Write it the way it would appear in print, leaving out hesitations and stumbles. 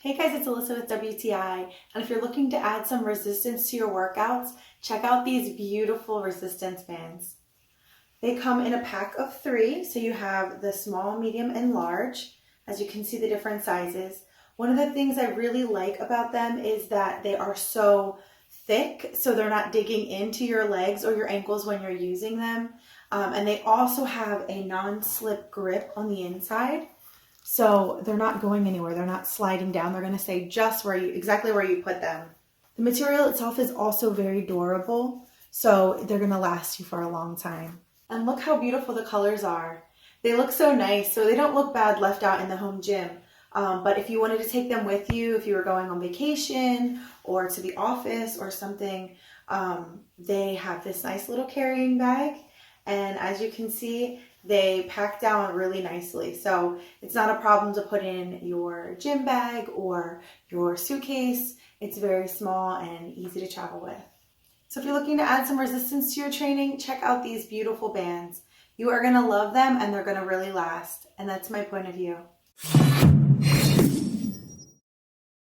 Hey guys, it's Alyssa with WTI, and if you're looking to add some resistance to your workouts, check out these beautiful resistance bands. They come in a pack of 3, so you have the small, medium, and large, as you can see the different sizes. One of the things I really like about them is that they are so thick, so they're not digging into your legs or your ankles when you're using them. And they also have a non-slip grip on the inside. So they're not going anywhere. They're not sliding down. They're going to stay just exactly where you put them. The material itself is also very durable, so they're going to last you for a long time. And look how beautiful the colors are. They look so nice, so they don't look bad left out in the home gym. But if you wanted to take them with you, if you were going on vacation or to the office or something, they have this nice little carrying bag. And as you can see, they pack down really nicely. So it's not a problem to put in your gym bag or your suitcase. It's very small and easy to travel with. So if you're looking to add some resistance to your training, check out these beautiful bands. You are going to love them and they're going to really last. And that's my point of view.